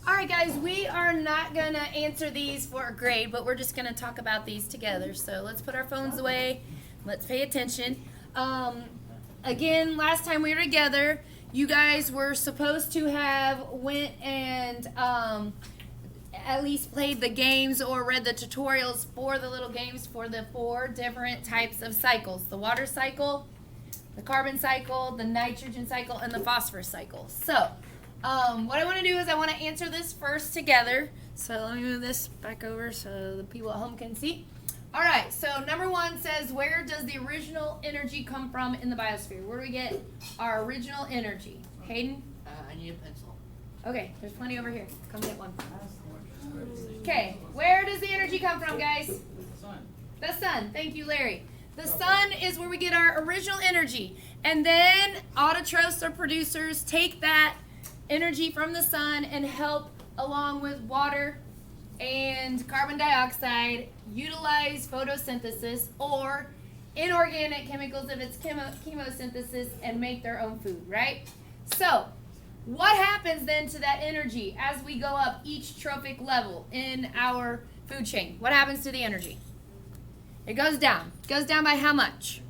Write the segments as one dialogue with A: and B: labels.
A: All right, guys, we are not going to answer these for a grade, but we're just going to talk about these together. So let's put our phones away. Let's pay attention. Again, last time we were together, you guys were supposed to have went and at least played the games or read the tutorials for the little games for the 4 different types of cycles. The water cycle, the carbon cycle, the nitrogen cycle, and the phosphorus cycle. So what I want to do is I want to answer this first together. So let me move this back over so the people at home can see. All right, so number 1 says, where does the original energy come from in the biosphere? Where do we get our original energy? Hayden?
B: I need a pencil.
A: Okay, there's plenty over here. Come get one. Okay, where does the energy come from, guys?
C: The sun.
A: The sun. Thank you, Larry. The sun is where we get our original energy. And then autotrophs or producers take that energy from the sun and help, along with water and carbon dioxide, utilize photosynthesis or inorganic chemicals if it's chemosynthesis and make their own food, right? So what happens then to that energy as we go up each trophic level in our food chain? What happens to the energy? It goes down. It goes down by how much?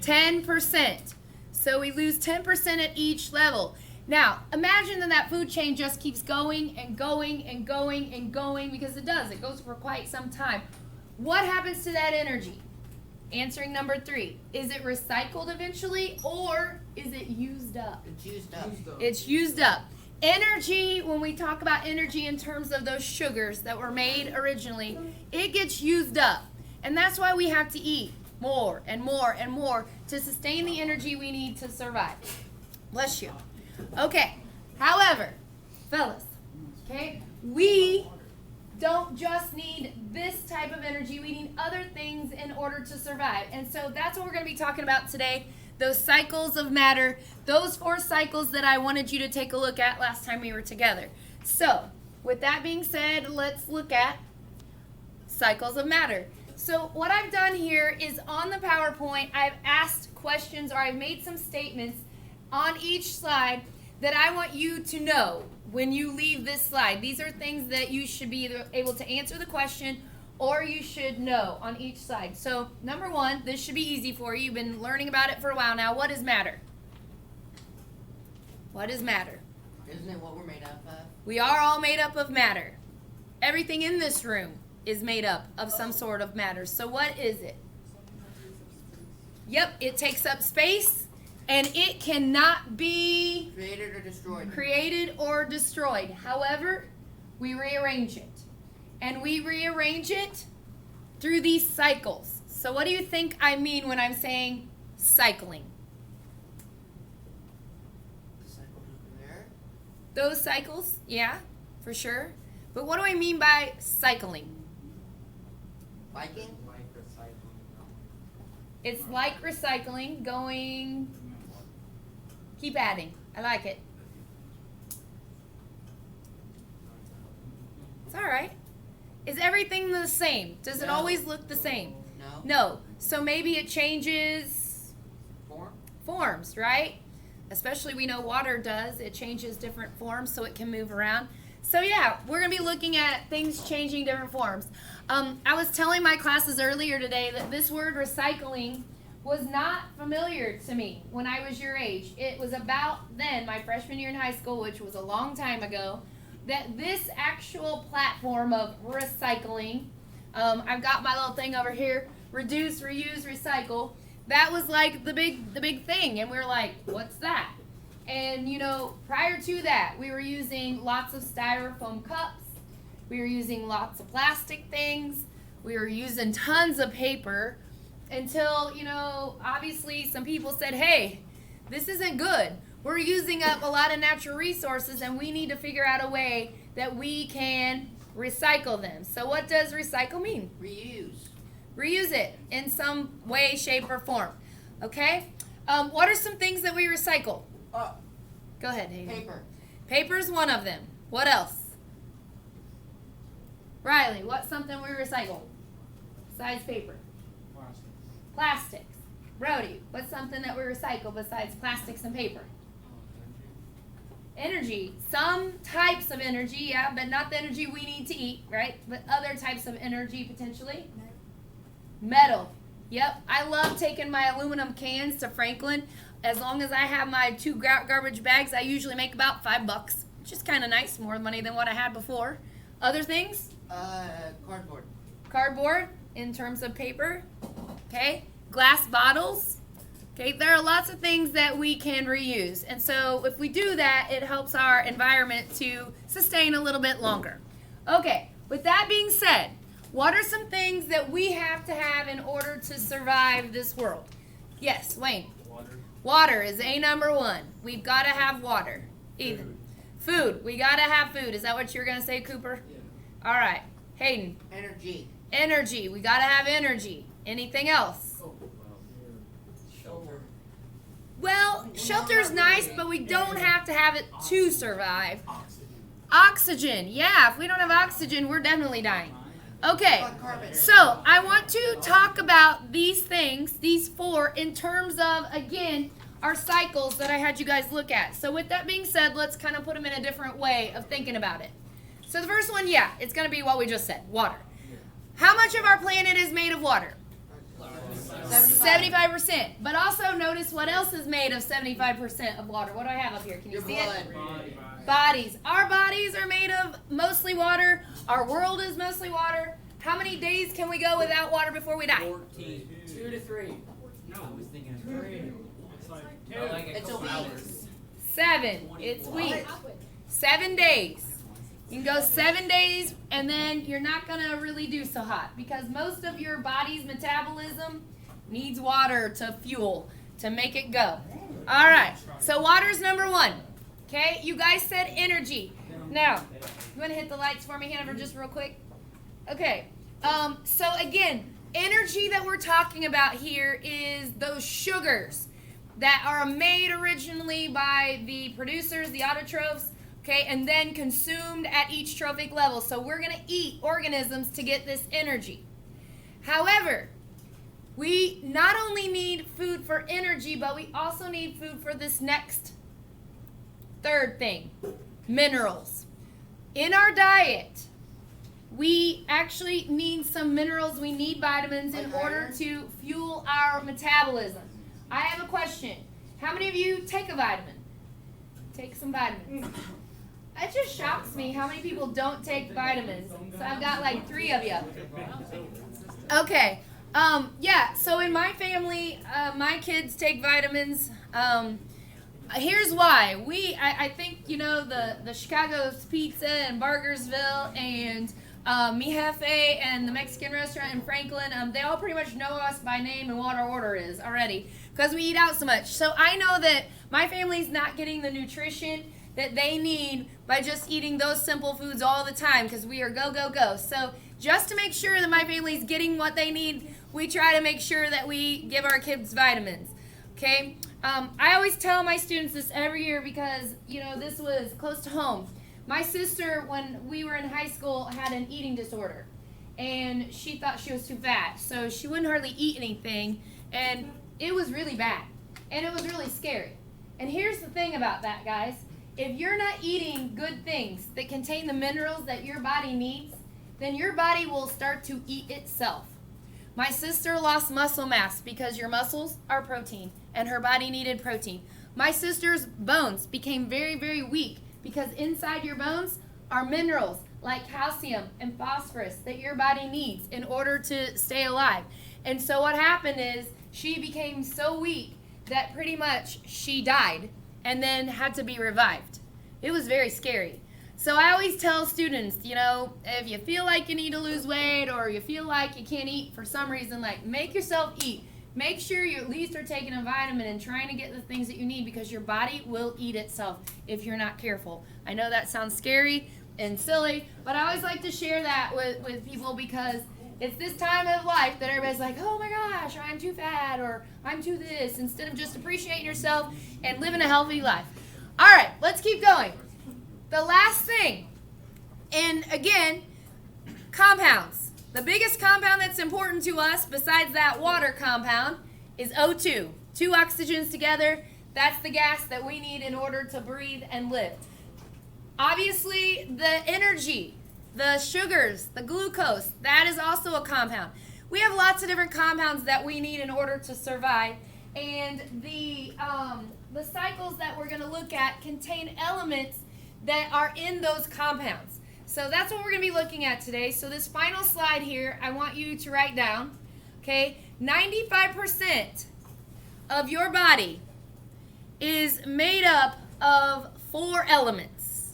A: 10%. So we lose 10% at each level. Now, imagine that food chain just keeps going and going and going and going, because it does. It goes for quite some time. What happens to that energy? Answering number 3. Is it recycled eventually, or is it used up?
B: It's used up.
A: It's used up. Energy, when we talk about energy in terms of those sugars that were made originally, it gets used up. And that's why we have to eat more and more and more to sustain the energy we need to survive. Bless you. Okay. However, fellas, okay, we don't just need this type of energy. We need other things in order to survive. And so that's what we're going to be talking about today. Those cycles of matter, those 4 cycles that I wanted you to take a look at last time we were together. So, with that being said, let's look at cycles of matter. So what I've done here is on the PowerPoint, I've asked questions or I've made some statements on each slide that I want you to know when you leave this slide. These are things that you should be either able to answer the question or you should know on each slide. So number 1, this should be easy for you. You've been learning about it for a while now. What is matter? What is matter?
B: Isn't it what we're made up of?
A: We are all made up of matter. Everything in this room is made up of some sort of matter. So what is it? Yep, it takes up space and it cannot be
B: Created or destroyed.
A: However, we rearrange it. And we rearrange it through these cycles. So what do you think I mean when I'm saying cycling?
B: The cycle over there.
A: Those cycles, yeah, for sure. But what do I mean by cycling?
B: Liking?
A: It's like recycling, going, keep adding. I like it. It's all right. Is everything the same? Does it
B: No.
A: always look the same?
B: No.
A: No. So maybe it changes
B: Form?
A: forms, right? Especially we know water does. It changes different forms so it can move around. So yeah, we're going to be looking at things changing different forms. I was telling my classes earlier today that this word recycling was not familiar to me when I was your age. It was about then, my freshman year in high school, which was a long time ago, that this actual platform of recycling, I've got my little thing over here, reduce, reuse, recycle, that was like the big thing. And we were like, what's that? And you know, prior to that, we were using lots of styrofoam cups. We were using lots of plastic things. We were using tons of paper until, you know, obviously some people said, hey, this isn't good. We're using up a lot of natural resources and we need to figure out a way that we can recycle them. So what does recycle mean?
B: Reuse.
A: Reuse it in some way, shape, or form. Okay? What are some things that we recycle? Go ahead, Hayden.
B: Paper.
A: Paper's one of them. What else? Riley, what's something we recycle besides paper? Plastics. Brody, what's something that we recycle besides plastics and paper? Energy. Some types of energy, yeah, but not the energy we need to eat, right? But other types of energy potentially. Metal. Yep. I love taking my aluminum cans to Franklin. As long as I have my 2 garbage bags, I usually make about $5, which is kind of nice, more money than what I had before. Other things?
B: Cardboard.
A: Cardboard in terms of paper. Okay. Glass bottles. Okay, there are lots of things that we can reuse. And so if we do that, it helps our environment to sustain a little bit longer. Okay, with that being said, what are some things that we have to have in order to survive this world? Yes, Wayne. Water is number 1. We've got to have water. Ethan. Food. We got to have food. Is that what you're going to say, Cooper? Yeah. All right. Hayden.
B: Energy.
A: Energy. We got to have energy. Anything else?
B: Shelter.
A: Well, shelter's nice, but we don't have to have it to survive. Oxygen. Yeah, if we don't have oxygen, we're definitely dying. Okay, so I want to talk about these things, these 4, in terms of, again, our cycles that I had you guys look at. So with that being said, let's kind of put them in a different way of thinking about it. So the first one, yeah, it's going to be what we just said, water. How much of our planet is made of water? 75%. But also notice what else is made of 75% of water. What do I have up here? Can you see it? Bodies. Our bodies are made of mostly water. Our world is mostly water. How many days can we go without water before we die?
C: 14. 2 to 3. No, I was thinking 3. It's a week.
A: 7. It's weeks. 7 days. You can go 7 days, and then you're not going to really do so hot because most of your body's metabolism needs water to fuel, to make it go. All right, so water's number 1. Okay, you guys said energy. Now, you want to hit the lights for me, Hannah, just real quick? Okay, so again, energy that we're talking about here is those sugars that are made originally by the producers, the autotrophs, okay, and then consumed at each trophic level. So we're going to eat organisms to get this energy. However, we not only need food for energy, but we also need food for this next third thing, minerals. In our diet, we actually need some minerals. We need vitamins in order to fuel our metabolism. I have a question. How many of you take a vitamin? Take some vitamins. It just shocks me how many people don't take vitamins. So I've got like 3 of you. Okay. Yeah, so in my family, my kids take vitamins. Here's why. I think, you know, the Chicago's Pizza and Burgersville and Mi Jefe and the Mexican restaurant in Franklin, they all pretty much know us by name and what our order is already because we eat out so much. So I know that my family's not getting the nutrition that they need by just eating those simple foods all the time because we are go, go, go. So just to make sure that my family's getting what they need, we try to make sure that we give our kids vitamins, okay? I always tell my students this every year because, you know, this was close to home. My sister, when we were in high school, had an eating disorder, and she thought she was too fat, so she wouldn't hardly eat anything, and it was really bad, and it was really scary. And here's the thing about that, guys. If you're not eating good things that contain the minerals that your body needs, then your body will start to eat itself. My sister lost muscle mass because your muscles are protein, and her body needed protein. My sister's bones became very, very weak because inside your bones are minerals like calcium and phosphorus that your body needs in order to stay alive. And so what happened is she became so weak that pretty much she died and then had to be revived. It was very scary. So I always tell students, you know, if you feel like you need to lose weight or you feel like you can't eat for some reason, like make yourself eat. Make sure you at least are taking a vitamin and trying to get the things that you need because your body will eat itself if you're not careful. I know that sounds scary and silly, but I always like to share that with people because it's this time of life that everybody's like, oh my gosh, I'm too fat or I'm too this, instead of just appreciating yourself and living a healthy life. All right, let's keep going. The last thing, and again, compounds. The biggest compound that's important to us, besides that water compound, is O2. 2 oxygens together, That's the gas that we need in order to breathe and live. Obviously, the energy, the sugars, the glucose, that is also a compound. We have lots of different compounds that we need in order to survive. And the cycles that we're going to look at contain elements that are in those compounds. So that's what we're going to be looking at today. So this final slide here, I want you to write down, okay, 95% of your body is made up of 4 elements.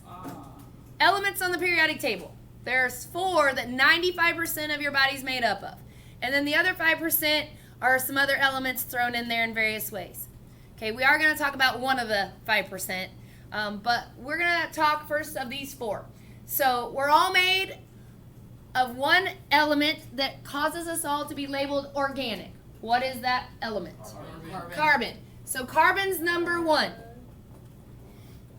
A: Elements on the periodic table. There's 4 that 95% of your body's made up of. And then the other 5% are some other elements thrown in there in various ways. Okay, we are going to talk about one of the 5%, but we're going to talk first of these 4. So we're all made of one element that causes us all to be labeled organic. What is that element? Carbon. So carbon's number 1.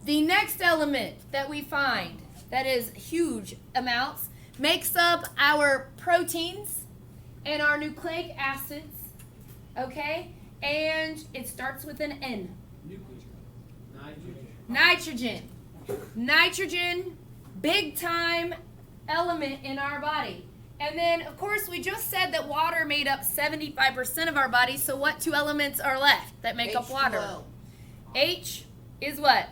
A: The next element that we find that is huge amounts makes up our proteins and our nucleic acids, okay? And it starts with an N. Nitrogen. Nitrogen, big time element in our body. And then, of course, we just said that water made up 75% of our body, so what 2 elements are left that make up water?
B: H2O.
A: H is what?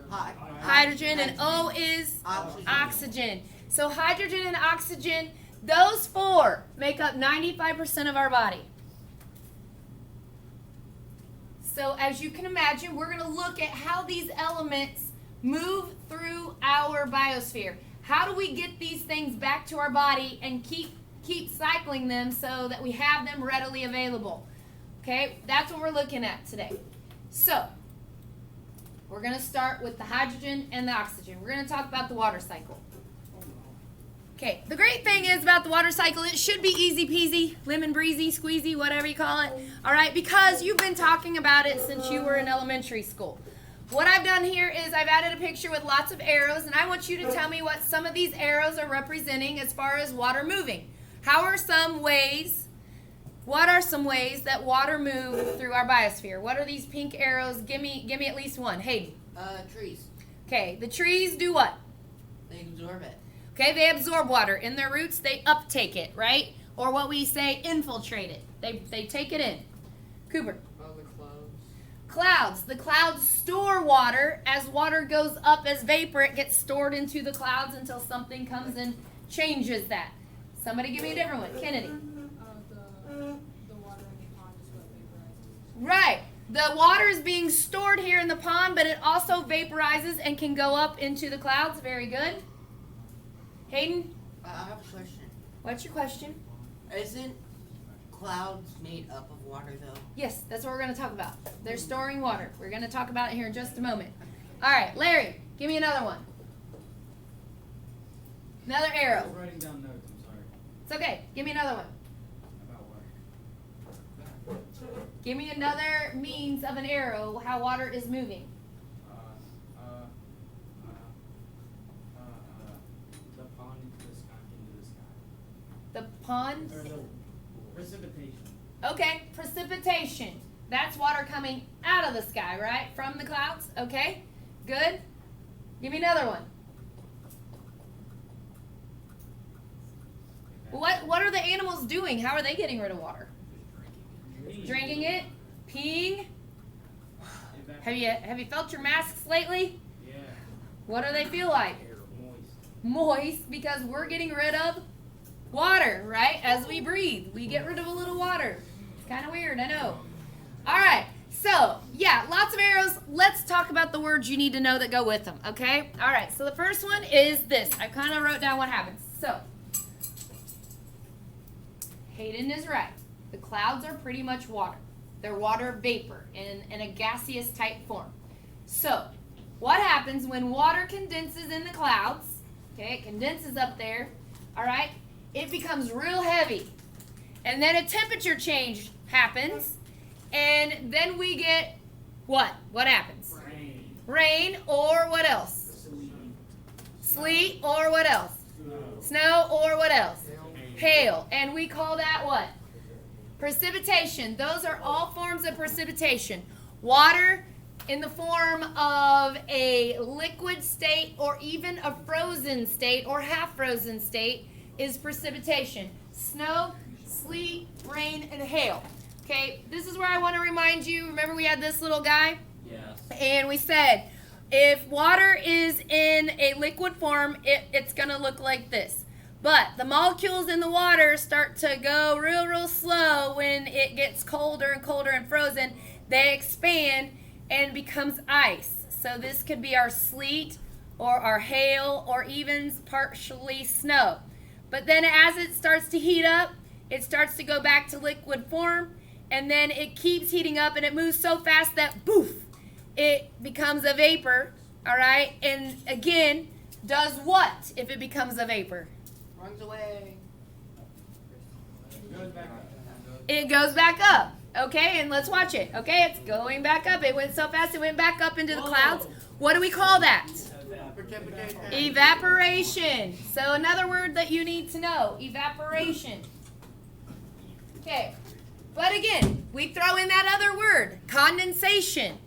A: Hydrogen, and O is
B: Oxygen.
A: oxygen. So hydrogen and oxygen, those 4 make up 95% of our body. So as you can imagine, we're going to look at how these elements move through our biosphere. How do we get these things back to our body and keep cycling them so that we have them readily available? Okay, that's what we're looking at today. So we're going to start with the hydrogen and the oxygen. We're going to talk about the water cycle. Okay, the great thing is about the water cycle, it should be easy peasy, lemon breezy, squeezy, whatever you call it. All right, because you've been talking about it since you were in elementary school. What I've done here is I've added a picture with lots of arrows, and I want you to tell me what some of these arrows are representing as far as water moving. What are some ways that water moves through our biosphere? What are these pink arrows? Give me at least one. Hayden.
B: Trees.
A: Okay, the trees do what?
B: They absorb it.
A: Okay, they absorb water. In their roots, they uptake it, right? Or what we say, infiltrate it. They take it in. Cooper.
C: The clouds.
A: Clouds. The clouds store water. As water goes up as vapor, it gets stored into the clouds until something comes and changes that. Somebody give me a different one. Kennedy.
D: The water in the pond is what vaporizes.
A: Right. The water is being stored here in the pond, but it also vaporizes and can go up into the clouds. Very good. Hayden,
B: I have a question.
A: what's your question?
B: Isn't clouds made up of water, though?
A: Yes, that's what we're going to talk about. They're storing water. We're going to talk about it here in just a moment. All right, Larry, give me another one. Another
C: I
A: arrow.
C: was writing down notes, I'm sorry.
A: It's okay. Give me another one.
C: About what?
A: Give me another means of an arrow, how water is moving.
C: The pond into the sky.
A: The pond?
C: Or the precipitation.
A: Okay, precipitation. That's water coming out of the sky, right? From the clouds. Okay, good. Give me another one. What are the animals doing? How are they getting rid of water? Drinking it? Peeing? Have you felt your masks lately?
C: Yeah.
A: What do they feel like? Moist, because we're getting rid of water, right? As we breathe, we get rid of a little water. It's kind of weird, I know. All right, so yeah, lots of arrows. Let's talk about the words you need to know that go with them, okay? All right, so the first one is this. I kind of wrote down what happens. So, Hayden is right. The clouds are pretty much water. They're water vapor in a gaseous type form. So, what happens when water condenses in the clouds? Okay, it condenses up there. All right, it becomes real heavy. And then a temperature change happens. And then we get what? What happens? Rain or what else? Sleet or what else? Snow or what else? Hail. And we call that what? Precipitation. Those are all forms of precipitation. Water in the form of a liquid state or even a frozen state or half frozen state is precipitation. Snow, sleet, rain, and hail. Okay, this is where I want to remind you, remember we had this little guy?
C: Yes.
A: And we said, if water is in a liquid form, it's going to look like this. But the molecules in the water start to go real slow when it gets colder and colder and frozen. They expand and becomes ice. So this could be our sleet or our hail or even partially snow. But then as it starts to heat up, it starts to go back to liquid form, and then it keeps heating up and it moves so fast that poof, it becomes a vapor, all right? And again, does what if it becomes a vapor?
B: Runs away.
A: It goes back up. Okay, and let's watch it. Okay, it's going back up. It went so fast it went back up into the clouds. What do we call that?
B: Precipitation.
A: Evaporation. So another word that you need to know, evaporation. Okay, but again, we throw in that other word, condensation.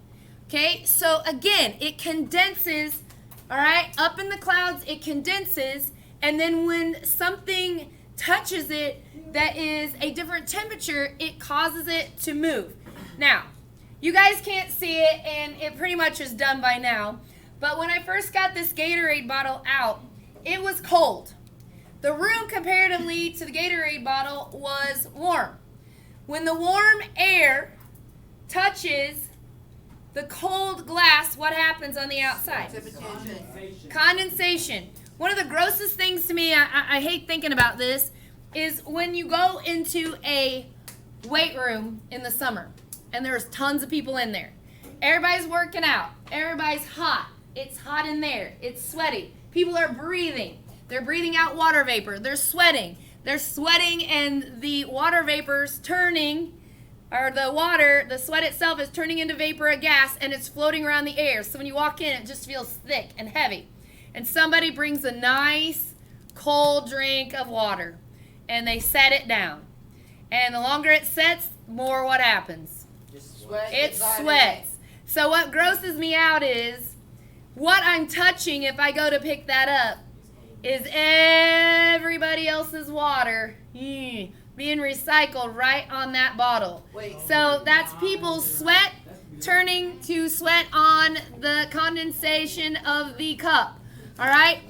A: Okay, so again, it condenses, all right, up in the clouds, it condenses, and then when something touches it that is a different temperature, it causes it to move. Now, you guys can't see it, and it pretty much is done by now, but when I first got this Gatorade bottle out, it was cold. The room comparatively to the Gatorade bottle was warm. When the warm air touches the cold glass, what happens on the outside?
B: Precipitation.
A: Condensation. One of the grossest things to me, I hate thinking about this, is when you go into a weight room in the summer and there's tons of people in there. Everybody's working out. Everybody's hot. It's hot in there. It's sweaty. People are breathing. They're breathing out water vapor. They're sweating. They're sweating, and the water vapor's turning, or the sweat itself is turning into vapor of gas, and it's floating around the air. So when you walk in, it just feels thick and heavy. And somebody brings a nice cold drink of water, and they set it down. And the longer it sets, more what happens?
B: Sweat.
A: It sweats. So what grosses me out is what I'm touching if I go to pick that up is everybody else's water being recycled right on that bottle.
B: Wait.
A: So that's people's sweat turning to sweat on the condensation of the cup. All right?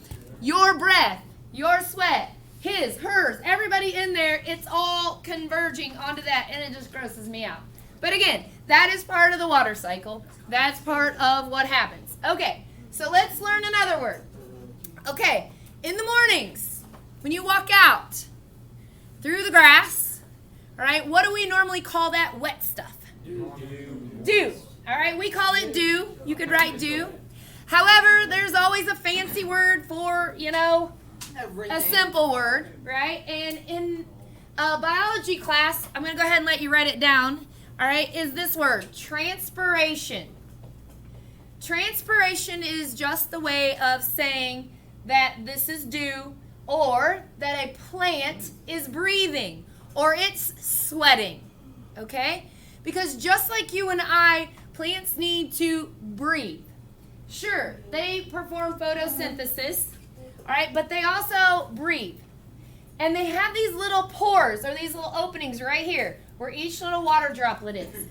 A: Your breath, your sweat, his, hers, everybody in there, it's all converging onto that, and it just grosses me out. But again, that is part of the water cycle. That's part of what happens. Okay, so let's learn another word. Okay, in the mornings, when you walk out through the grass, all right, what do we normally call that wet stuff? Dew. All right, we call it dew. You could write dew. However, there's always a fancy word for,
B: Everything.
A: a simple word, right? And in a biology class, I'm going to go ahead and let you write it down, all right, is this word, transpiration. Transpiration is just the way of saying that this is dew, or that a plant is breathing, or it's sweating, okay? Because just like you and I, plants need to breathe. Sure, they perform photosynthesis, all right, but they also breathe. And they have these little pores, or these little openings right here, where each little water droplet is.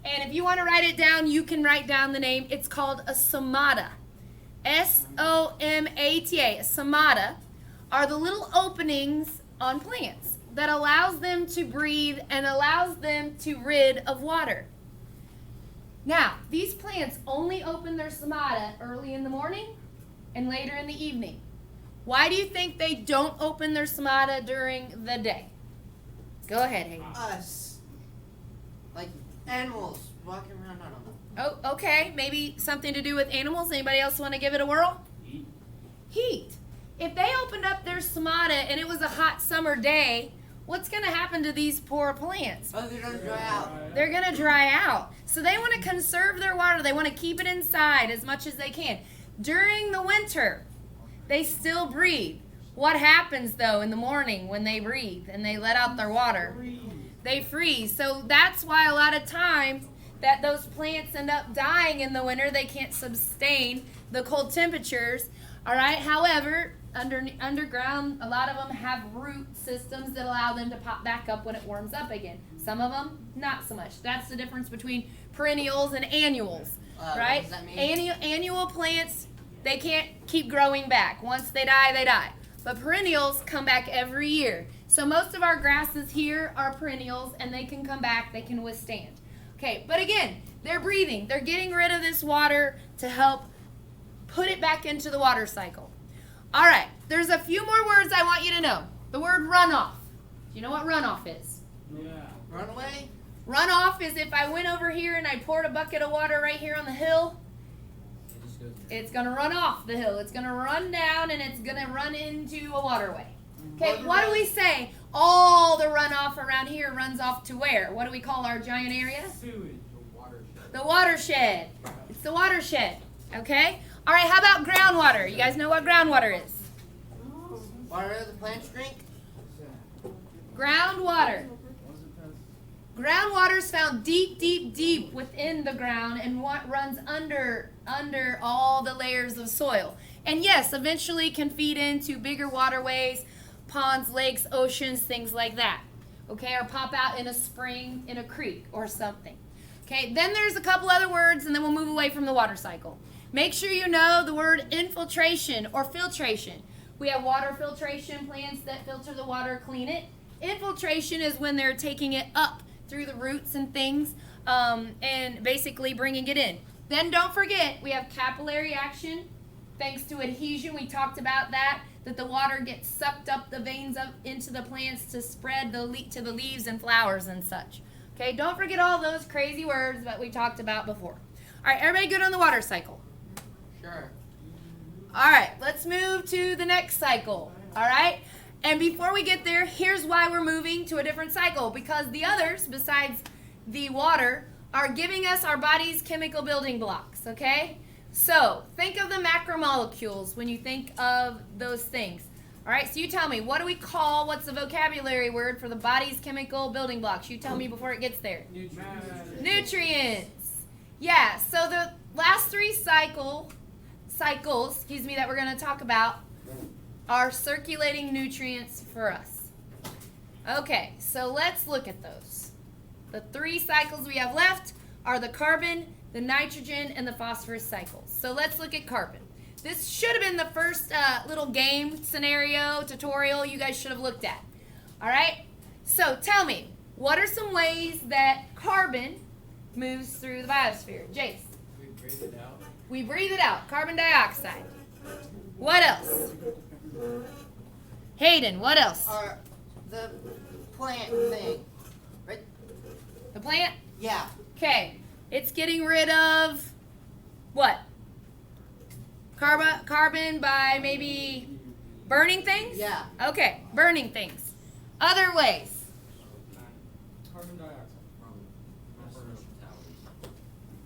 A: And if you want to write it down, you can write down the name. It's called a somata. S-O-M-A-T-A. A somata are the little openings on plants that allows them to breathe and allows them to rid of water. Now, these plants only open their somata early in the morning and later in the evening. Why do you think they don't open their somata during the day? Go ahead, Hayden.
B: Us. Like animals walking around, I don't know.
A: Oh, okay. Maybe something to do with animals. Anybody else want to give it a whirl? Heat. If they opened up their somata and it was a hot summer day, what's going to happen to these poor plants?
B: Oh, they're gonna dry out.
A: They're going to dry out. So they want to conserve their water. They want to keep it inside as much as they can. During the winter, they still breathe. What happens, though, in the morning when they breathe and they let out their water? They freeze. So that's why a lot of times that those plants end up dying in the winter. They can't sustain the cold temperatures. All right. However, underground, a lot of them have root systems that allow them to pop back up when it warms up again. Some of them, not so much. That's the difference between perennials and annuals, right?
B: What does that mean?
A: Annual plants, they can't keep growing back. Once they die, they die. But perennials come back every year. So most of our grasses here are perennials, and they can come back. They can withstand. Okay, but again, they're breathing. They're getting rid of this water to help put it back into the water cycle. All right, there's a few more words I want you to know. The word runoff. Do you know what runoff is?
C: Yeah.
B: Runaway?
A: Runoff is if I went over here and I poured a bucket of water right here on the hill,
C: It just goes.
A: it's going to run off the hill. It's going to run down and it's going to run into a waterway. Okay, what do we say? All the runoff around here runs off to where? What do we call our giant area?
C: Sewage. The watershed.
A: The watershed. It's the watershed. Okay? All right, how about groundwater? You guys know what groundwater is?
B: Water the plants drink?
A: Groundwater. Groundwater is found deep, deep, deep within the ground and what runs under all the layers of soil. And yes, eventually can feed into bigger waterways, ponds, lakes, oceans, things like that. Okay, or pop out in a spring, in a creek or something. Okay, then there's a couple other words and then we'll move away from the water cycle. Make sure you know the word infiltration or filtration. We have water filtration plants that filter the water, clean it. Infiltration is when they're taking it up through the roots and things and basically bringing it in. Then don't forget, we have capillary action. Thanks to adhesion, we talked about that the water gets sucked up the veins up into the plants to spread to the leaves and flowers and such. Okay, don't forget all those crazy words that we talked about before. All right, everybody good on the water cycle?
B: Sure.
A: All right, let's move to the next cycle. All right? And before we get there, here's why we're moving to a different cycle. Because the others, besides the water, are giving us our body's chemical building blocks, okay? So, think of the macromolecules when you think of those things. All right, so you tell me, what do we call, what's the vocabulary word for the body's chemical building blocks? You tell me before it gets there. Nutrients. Yeah, so the last three cycles, that we're going to talk about are circulating nutrients for us. Okay, so let's look at those. The three cycles we have left are the carbon, the nitrogen, and the phosphorus cycles. So let's look at carbon. This should have been the first little game scenario tutorial you guys should have looked at. All right? So tell me, what are some ways that carbon moves through the biosphere? Jace.
C: We breathe it out.
A: We breathe it out, carbon dioxide. What else? Hayden, what else?
B: The plant thing. Right?
A: The plant?
B: Yeah.
A: Okay. It's getting rid of what? Carbon by maybe burning things?
B: Yeah.
A: Okay, burning things. Other ways.
C: Carbon dioxide.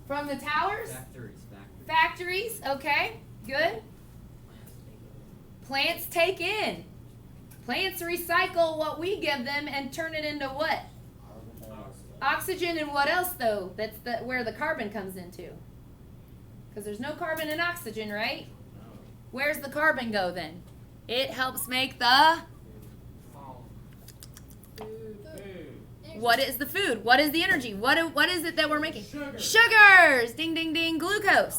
A: From the towers? Factories, okay, good. Plants take in. Plants recycle what we give them and turn it into what? Oxygen and what else though? That's where the carbon comes into. Because there's no carbon in oxygen, right? Where's the carbon go then? It helps make the... What is the food? What is the energy? What is it that we're making? Sugars! Ding, ding, ding. Glucose.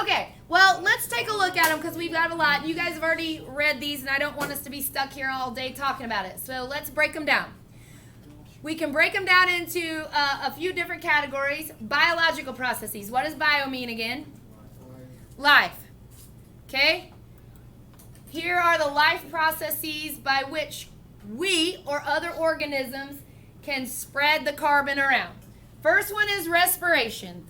A: Okay, well, let's take a look at them because we've got a lot. You guys have already read these, and I don't want us to be stuck here all day talking about it. So let's break them down. We can break them down into a few different categories. Biological processes. What does bio mean again? Life. Okay? Here are the life processes by which we or other organisms can spread the carbon around. First one is respiration.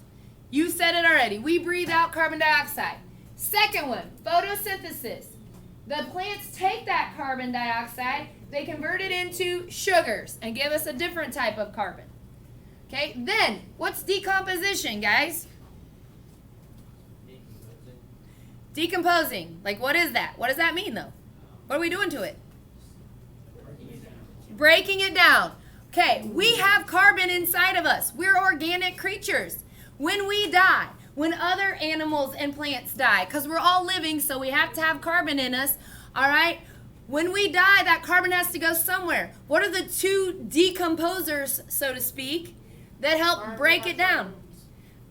A: You said it already. We breathe out carbon dioxide. Second one, photosynthesis. The plants take that carbon dioxide, they convert it into sugars and give us a different type of carbon. Okay, then what's decomposition, guys? Decomposing. Like, what is that? What does that mean, though? What are we doing to it? Breaking it down. Okay, we have carbon inside of us. We're organic creatures. When we die, when other animals and plants die, because we're all living, so we have to have carbon in us, all right? When we die, that carbon has to go somewhere. What are the two decomposers, so to speak, that help break it down?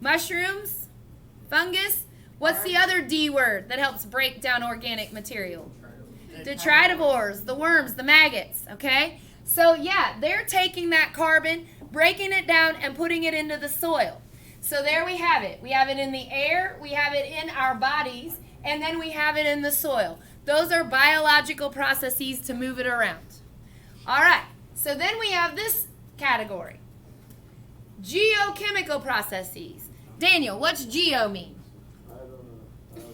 A: Mushrooms? Fungus? What's the other D word that helps break down organic material? Detritivores, the worms, the maggots, okay? So yeah, they're taking that carbon, breaking it down, and putting it into the soil. So there we have it. We have it in the air, we have it in our bodies, and then we have it in the soil. Those are biological processes to move it around. All right, so then we have this category. Geochemical processes. Daniel, what's geo mean?
E: I don't know.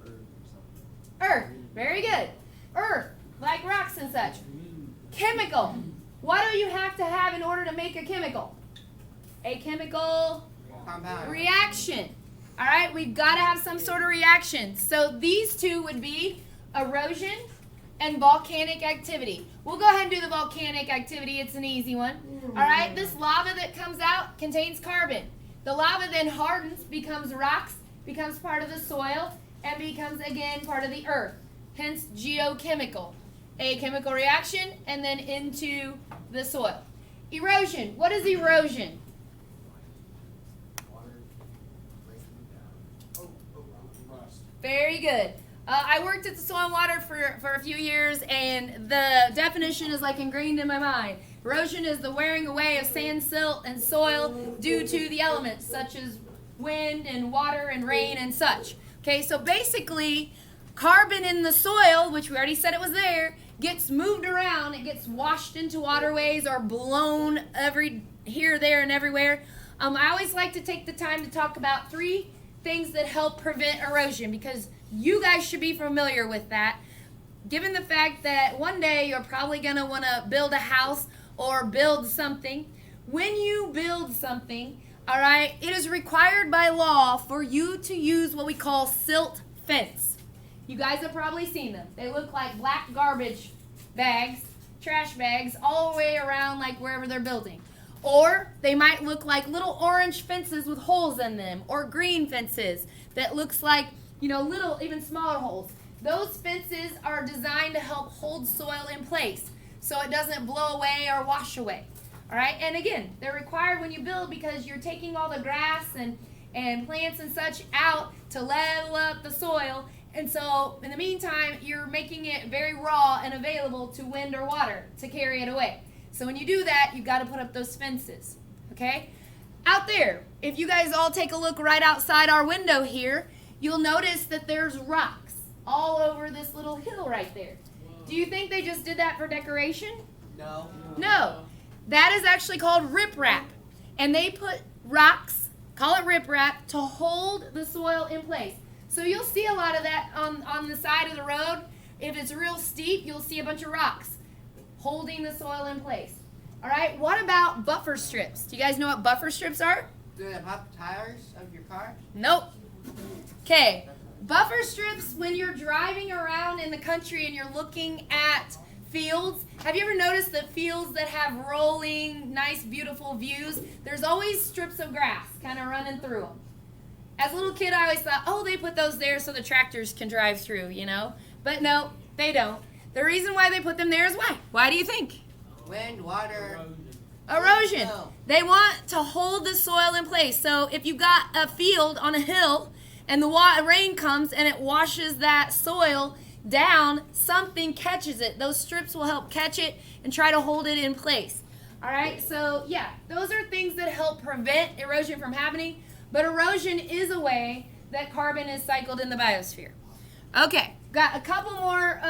E: Earth or something.
A: Earth. Very good. Earth, like rocks and such. Chemical. What do you have to have in order to make a chemical? A chemical
B: Compound.
A: reaction. All right, we've got to have some sort of reaction. So these two would be erosion and volcanic activity. We'll go ahead and do the volcanic activity. It's an easy one. All right, this lava that comes out contains carbon. The lava then hardens, becomes rocks, becomes part of the soil, and becomes again part of the earth. Hence geochemical. A chemical reaction and then into the soil. Erosion. What is erosion?
E: Water breaking down. Rust.
A: Very good. I worked at the Soil and Water for a few years, and the definition is like ingrained in my mind. Erosion is the wearing away of sand, silt, and soil due to the elements such as wind and water and rain and such. Okay, so basically, carbon in the soil, which we already said it was there, gets moved around. It gets washed into waterways or blown here, there, and everywhere. I always like to take the time to talk about 3 things that help prevent erosion because you guys should be familiar with that. Given the fact that one day you're probably going to want to build a house or build something. When you build something, all right, it is required by law for you to use what we call silt fence. You guys have probably seen them. They look like black garbage bags, trash bags, all the way around like wherever they're building. Or they might look like little orange fences with holes in them, or green fences that looks like, little, even smaller holes. Those fences are designed to help hold soil in place so it doesn't blow away or wash away. All right, and again, they're required when you build because you're taking all the grass and plants and such out to level up the soil. And so, in the meantime, you're making it very raw and available to wind or water to carry it away. So when you do that, you've got to put up those fences, okay? Out there, if you guys all take a look right outside our window here, you'll notice that there's rocks all over this little hill right there. Do you think they just did that for decoration?
B: No.
A: No. That is actually called riprap. And they put rocks, call it riprap, to hold the soil in place. So you'll see a lot of that on the side of the road. If it's real steep, you'll see a bunch of rocks holding the soil in place. All right, what about buffer strips? Do you guys know what buffer strips are?
B: Do they pop tires of your car?
A: Nope. Okay, buffer strips, when you're driving around in the country and you're looking at fields, have you ever noticed that fields that have rolling, nice, beautiful views, there's always strips of grass kind of running through them. As a little kid, I always thought, oh, they put those there so the tractors can drive through, But no, they don't. The reason why they put them there is why? Why do you think?
B: Wind, water.
A: Erosion.
B: No.
A: They want to hold the soil in place. So if you've got a field on a hill and the rain comes and it washes that soil down, something catches it. Those strips will help catch it and try to hold it in place. All right, so yeah, those are things that help prevent erosion from happening. But erosion is a way that carbon is cycled in the biosphere. Okay, got a couple more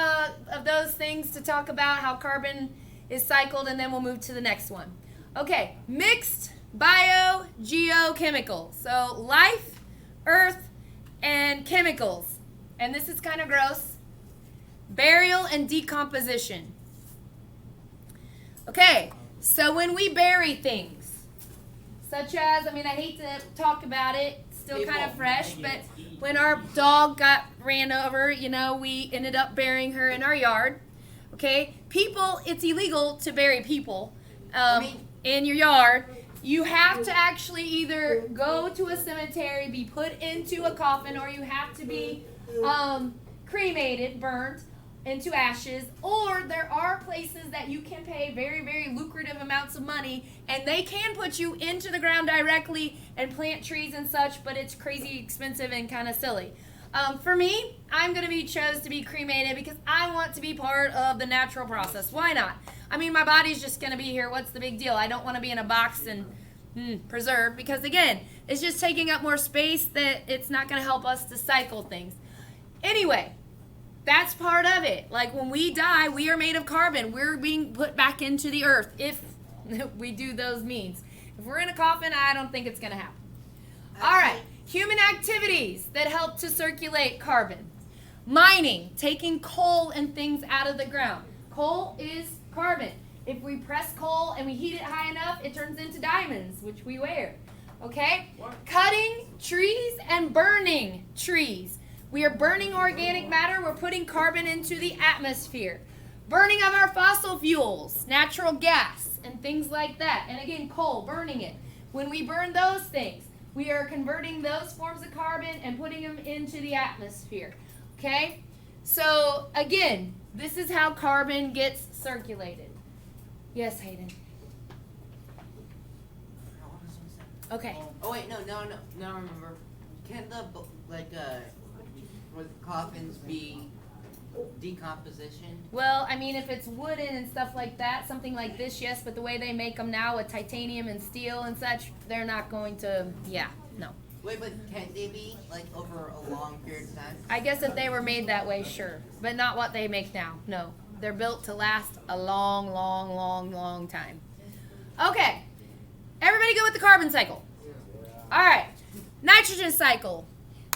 A: of those things to talk about, how carbon is cycled, and then we'll move to the next one. Okay, mixed biogeochemical. So life, earth, and chemicals. And this is kind of gross. Burial and decomposition. Okay, so when we bury things, such as, I hate to talk about it, still kind of fresh, but when our dog ran over, we ended up burying her in our yard. Okay, people, it's illegal to bury people in your yard, you have to actually either go to a cemetery, be put into a coffin, or you have to be cremated, burnt into ashes, or there are places that you can pay very, very lucrative amounts of money, and they can put you into the ground directly and plant trees and such, but it's crazy expensive and kind of silly. For me, I'm going to be chose to be cremated because I want to be part of the natural process. Why not? I mean, my body's just going to be here. What's the big deal? I don't want to be in a box and preserved because, again, it's just taking up more space that it's not going to help us to cycle things. Anyway, that's part of it. Like when we die, we are made of carbon. We're being put back into the earth if we do those means. If we're in a coffin, I don't think it's going to happen. All right. Human activities that help to circulate carbon. Mining, taking coal and things out of the ground. Coal is carbon. If we press coal and we heat it high enough, it turns into diamonds, which we wear. Okay? What? Cutting trees and burning trees. We are burning organic matter. We're putting carbon into the atmosphere. Burning of our fossil fuels, natural gas, and things like that. And again, coal, burning it. When we burn those things, we are converting those forms of carbon and putting them into the atmosphere. Okay? So, again, this is how carbon gets circulated. Yes, Hayden. Okay.
B: Oh wait, no. Now remember. Can the with coffins be decomposition?
A: Well, I mean, if it's wooden and stuff like that, something like this, yes. But the way they make them now with titanium and steel and such, they're not going to. Yeah, no.
B: Wait, but can they be like over a long period of time?
A: I guess if they were made that way, sure, but not what they make now. No, they're built to last a long, long, long, long time. Okay, everybody good with the carbon cycle? All right, nitrogen cycle.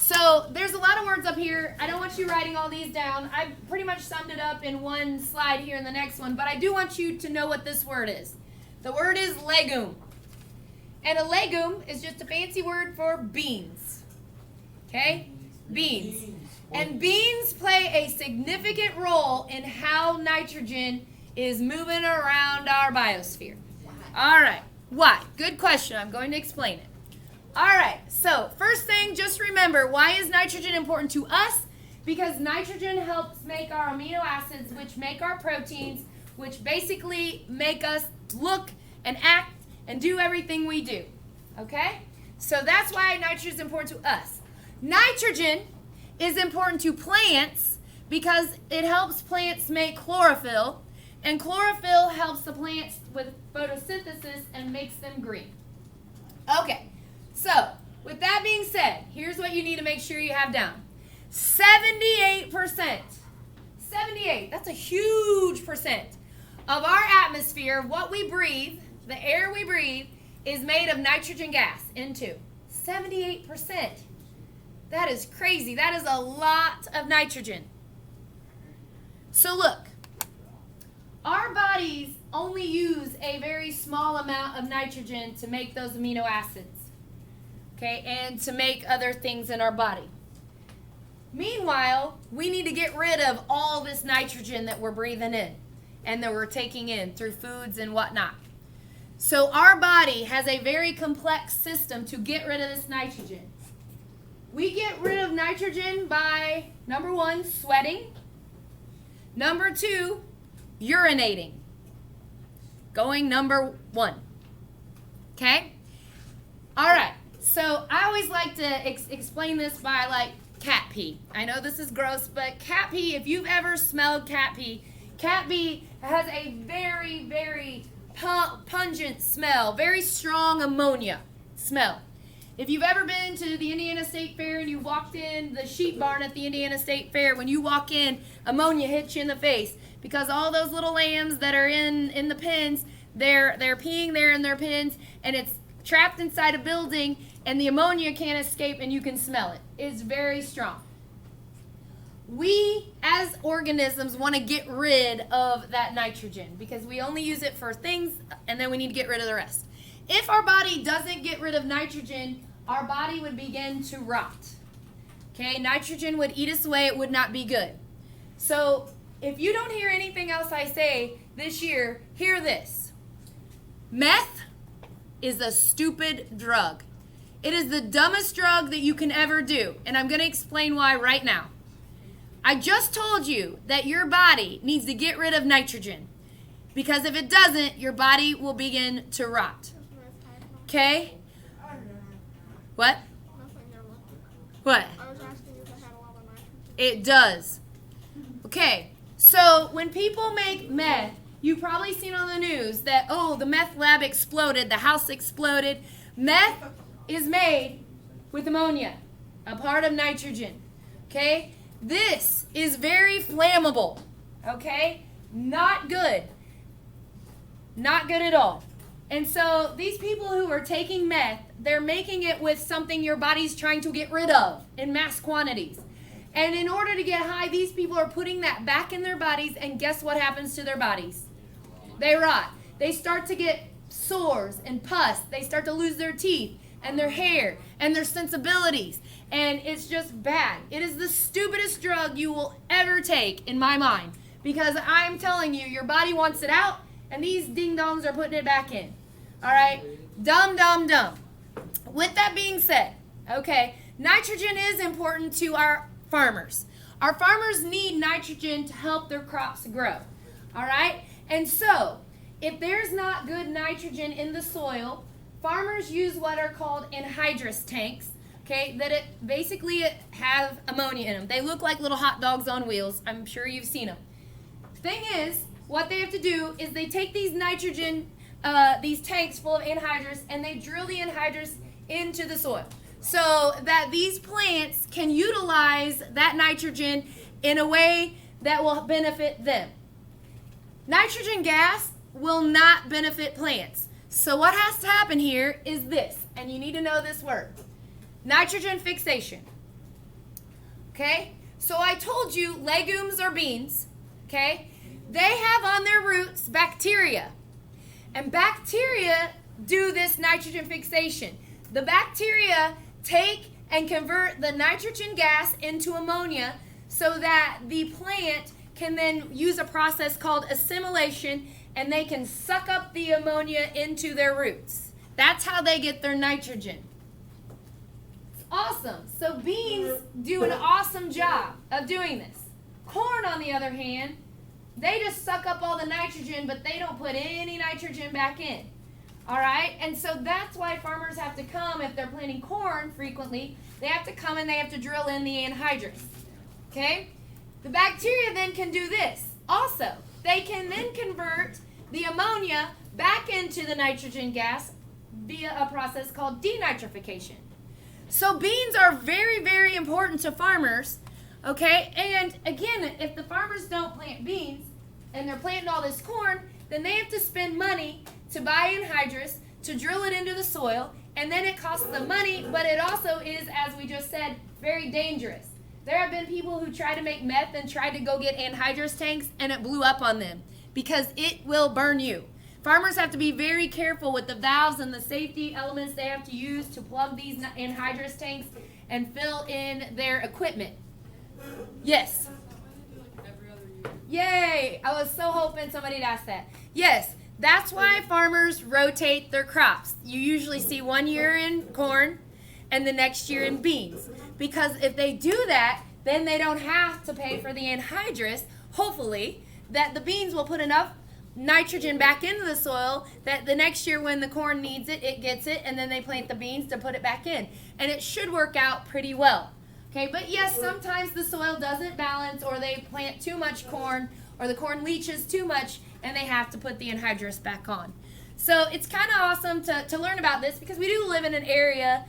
A: So there's a lot of words up here. I don't want you writing all these down. I've pretty much summed it up in one slide here in the next one, but I do want you to know what this word is. The word is legume. And a legume is just a fancy word for beans. Okay? Beans. And beans play a significant role in how nitrogen is moving around our biosphere. All right. Why? Good question. I'm going to explain it. All right, so first thing, just remember, why is nitrogen important to us? Because nitrogen helps make our amino acids, which make our proteins, which basically make us look and act and do everything we do, okay? So that's why nitrogen is important to us. Nitrogen is important to plants because it helps plants make chlorophyll, and chlorophyll helps the plants with photosynthesis and makes them green. Okay. So, with that being said, here's what you need to make sure you have down. 78%, 78, that's a huge percent of our atmosphere, what we breathe, the air we breathe, is made of nitrogen gas, N2. 78%. That is crazy. That is a lot of nitrogen. So look, our bodies only use a very small amount of nitrogen to make those amino acids. Okay, and to make other things in our body. Meanwhile, we need to get rid of all this nitrogen that we're breathing in and that we're taking in through foods and whatnot. So our body has a very complex system to get rid of this nitrogen. We get rid of nitrogen by, number 1, sweating. Number 2, urinating. Going number 1. Okay? All right. So I always like to explain this by like cat pee. I know this is gross, but cat pee, if you've ever smelled cat pee has a very, very pungent smell, very strong ammonia smell. If you've ever been to the Indiana State Fair and you walked in the sheep barn at the Indiana State Fair, when you walk in, ammonia hits you in the face because all those little lambs that are in the pens, they're peeing there in their pens, and it's trapped inside a building, and the ammonia can't escape, and you can smell it. It's very strong. We, as organisms, want to get rid of that nitrogen because we only use it for things, and then we need to get rid of the rest. If our body doesn't get rid of nitrogen, our body would begin to rot. Okay, nitrogen would eat us away. It would not be good. So if you don't hear anything else I say this year, hear this. Meth is a stupid drug. It is the dumbest drug that you can ever do, and I'm going to explain why right now. I just told you that your body needs to get rid of nitrogen, because if it doesn't, your body will begin to rot. Okay? What? What?
D: I was asking if it had a lot of nitrogen.
A: It does. Okay, so when people make meth, you've probably seen on the news that, oh, the meth lab exploded, the house exploded. Meth is made with ammonia, a part of nitrogen. Okay? This is very flammable. Okay? Not good. Not good at all. And so these people who are taking meth, they're making it with something your body's trying to get rid of in mass quantities. And in order to get high, these people are putting that back in their bodies, and guess what happens to their bodies? They rot. They start to get sores and pus. They start to lose their teeth and their hair and their sensibilities. And it's just bad. It is the stupidest drug you will ever take, in my mind. Because I'm telling you, your body wants it out, and these ding-dongs are putting it back in. All right? Dumb, dumb, dumb. With that being said, okay, nitrogen is important to our farmers. Our farmers need nitrogen to help their crops grow. All right? And so, if there's not good nitrogen in the soil, farmers use what are called anhydrous tanks, okay, that it basically have ammonia in them. They look like little hot dogs on wheels. I'm sure you've seen them. Thing is, what they have to do is they take these nitrogen, these tanks full of anhydrous, and they drill the anhydrous into the soil so that these plants can utilize that nitrogen in a way that will benefit them. Nitrogen gas will not benefit plants. So what has to happen here is this, and you need to know this word. Nitrogen fixation. Okay? So I told you legumes or beans, okay? They have on their roots bacteria. And bacteria do this nitrogen fixation. The bacteria take and convert the nitrogen gas into ammonia so that the plant can then use a process called assimilation, and they can suck up the ammonia into their roots. That's how they get their nitrogen. It's awesome. So beans do an awesome job of doing this. Corn, on the other hand, they just suck up all the nitrogen, but they don't put any nitrogen back in. All right? And so that's why farmers have to come, if they're planting corn frequently, they have to come and they have to drill in the anhydrous. Okay? The bacteria then can do this. Also, they can then convert the ammonia back into the nitrogen gas via a process called denitrification. So beans are very, very important to farmers. Okay? And again, if the farmers don't plant beans and they're planting all this corn, then they have to spend money to buy anhydrous, to drill it into the soil, and then it costs them money, but it also is, as we just said, very dangerous. There have been people who tried to make meth and tried to go get anhydrous tanks, and it blew up on them because it will burn you. Farmers have to be very careful with the valves and the safety elements they have to use to plug these anhydrous tanks and fill in their equipment. Yes. Yay! I was so hoping somebody'd ask that. Yes, that's why farmers rotate their crops. You usually see 1 year in corn and the next year in beans. Because if they do that, then they don't have to pay for the anhydrous, hopefully, that the beans will put enough nitrogen back into the soil that the next year when the corn needs it, it gets it, and then they plant the beans to put it back in. And it should work out pretty well. Okay, but yes, sometimes the soil doesn't balance, or they plant too much corn, or the corn leaches too much, and they have to put the anhydrous back on. So it's kind of awesome to learn about this, because we do live in an area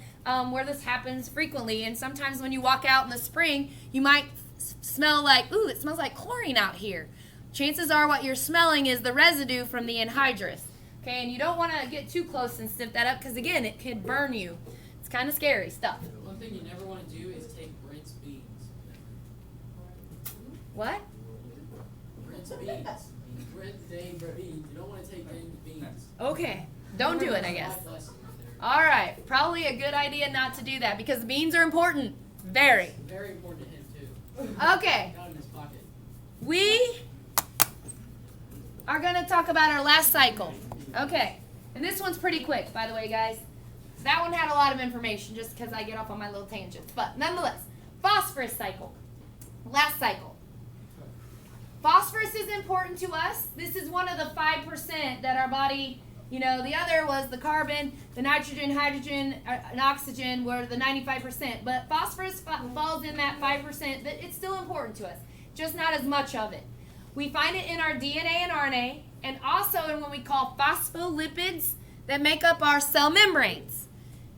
A: where this happens frequently, and sometimes when you walk out in the spring, you might smell like, ooh, it smells like chlorine out here. Chances are what you're smelling is the residue from the anhydrous. Okay, and you don't want to get too close and sniff that up, because again, it could burn you. It's kind of scary stuff.
C: One thing you never want to do is take rinsed beans.
A: What?
C: Rinsed beans. Rinsed dang beans. You don't want to take dang beans.
A: Okay, don't do it, I guess.
C: Life lesson there.
A: All right, probably a good idea not to do that, because beans are important. Very.
C: Very important to him too.
A: Okay,
C: Got it in his pocket.
A: we are going to talk about our last cycle. Okay, And this one's pretty quick, by the way, guys. That one had a lot of information just because I get off on my little tangents. But nonetheless, phosphorus cycle. Last cycle. Phosphorus is important to us. This is one of the 5% that our body, the other was the carbon, the nitrogen, hydrogen, and oxygen were the 95%. But phosphorus falls in that 5%, but it's still important to us, just not as much of it. We find it in our DNA and RNA, and also in what we call phospholipids that make up our cell membranes.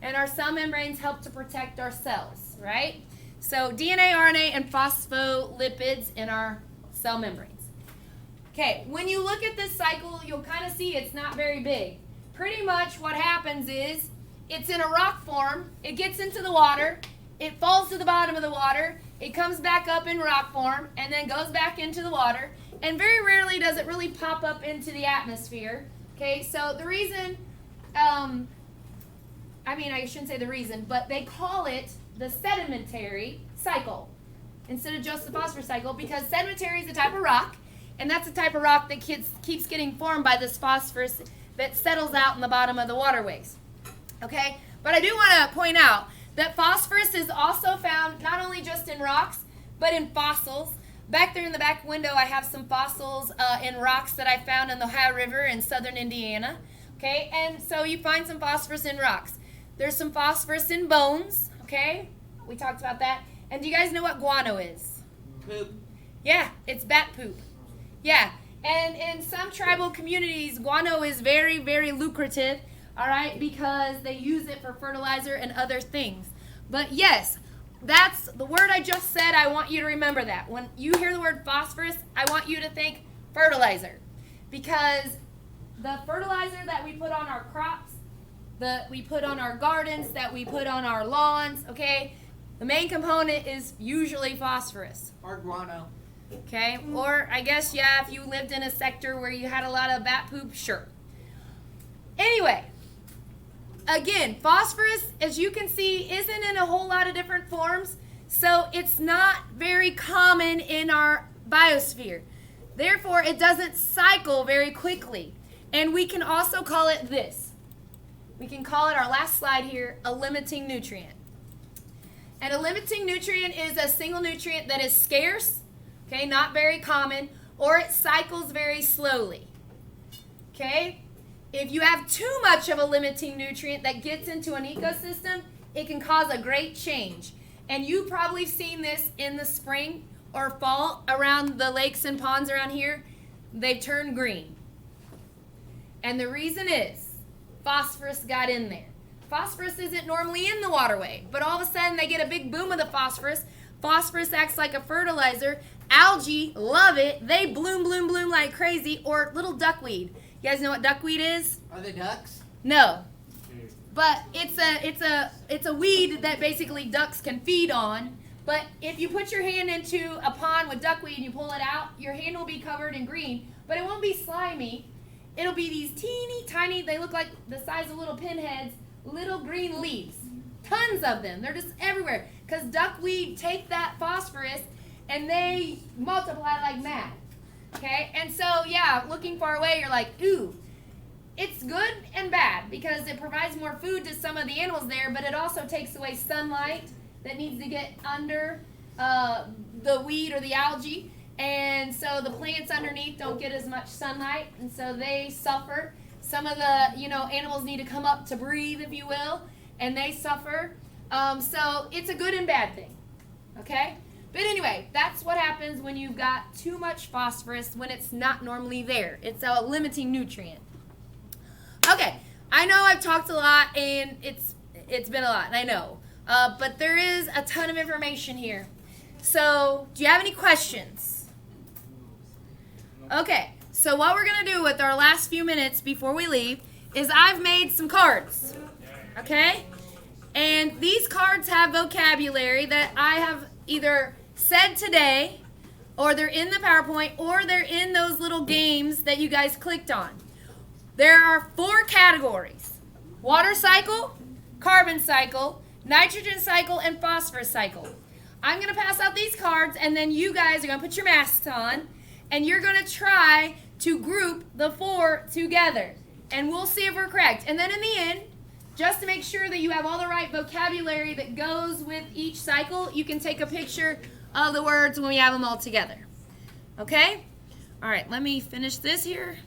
A: And our cell membranes help to protect our cells, right? So DNA, RNA, and phospholipids in our cell membranes. Okay, when you look at this cycle, you'll kind of see it's not very big. Pretty much what happens is it's in a rock form, it gets into the water, it falls to the bottom of the water, it comes back up in rock form, and then goes back into the water, and very rarely does it really pop up into the atmosphere. Okay, so the reason, I shouldn't say the reason, but they call it the sedimentary cycle instead of just the phosphorus cycle because sedimentary is a type of rock, and that's a type of rock that keeps getting formed by this phosphorus that settles out in the bottom of the waterways. Okay, but I do want to point out that phosphorus is also found not only just in rocks, but in fossils. Back there in the back window, I have some fossils in rocks that I found in the Ohio River in southern Indiana. Okay, and so you find some phosphorus in rocks. There's some phosphorus in bones, okay? We talked about that. And do you guys know what guano is?
B: Poop.
A: Yeah, it's bat poop. Yeah, and in some tribal communities, guano is very, very lucrative, all right, because they use it for fertilizer and other things. But yes, that's the word I just said. I want you to remember that. When you hear the word phosphorus, I want you to think fertilizer, because the fertilizer that we put on our crops, that we put on our gardens, that we put on our lawns, okay, the main component is usually phosphorus.
B: Or guano.
A: Okay, or I guess, yeah, if you lived in a sector where you had a lot of bat poop, sure. Anyway, again, phosphorus, as you can see, isn't in a whole lot of different forms, so it's not very common in our biosphere. Therefore, it doesn't cycle very quickly. And we can also call it this. We can call it, our last slide here, a limiting nutrient. And a limiting nutrient is a single nutrient that is scarce, okay, not very common, or it cycles very slowly. Okay? If you have too much of a limiting nutrient that gets into an ecosystem, it can cause a great change. And you've probably seen this in the spring or fall around the lakes and ponds around here. They turn green. And the reason is phosphorus got in there. Phosphorus isn't normally in the waterway, but all of a sudden they get a big boom of the phosphorus. Phosphorus acts like a fertilizer. Algae love it. They bloom, bloom, bloom like crazy. Or little duckweed. You guys know what duckweed is?
B: Are they ducks?
A: No. But it's a weed that basically ducks can feed on. But if you put your hand into a pond with duckweed and you pull it out, your hand will be covered in green, but it won't be slimy. It'll be these teeny tiny, they look like the size of little pinheads, little green leaves. Tons of them. They're just everywhere. Because duckweed take that phosphorus and they multiply like mad. Okay? And so, yeah, looking far away, you're like, ooh. It's good and bad because it provides more food to some of the animals there, but it also takes away sunlight that needs to get under the weed or the algae. And so the plants underneath don't get as much sunlight, and so they suffer. Some of the, animals need to come up to breathe, if you will, and they suffer. So it's a good and bad thing, okay? But anyway, that's what happens when you've got too much phosphorus when it's not normally there. It's a limiting nutrient. Okay, I know I've talked a lot, and it's been a lot, I know. But there is a ton of information here. So, do you have any questions? Okay, so what we're going to do with our last few minutes before we leave is I've made some cards, okay? And these cards have vocabulary that I have either said today, or they're in the PowerPoint, or they're in those little games that you guys clicked on. There are 4 categories: water cycle, carbon cycle, nitrogen cycle, and phosphorus cycle. I'm going to pass out these cards, and then you guys are going to put your masks on, and you're going to try to group the 4 together. And we'll see if we're correct. And then in the end, just to make sure that you have all the right vocabulary that goes with each cycle, you can take a picture of the words when we have them all together. Okay? All right, let me finish this here.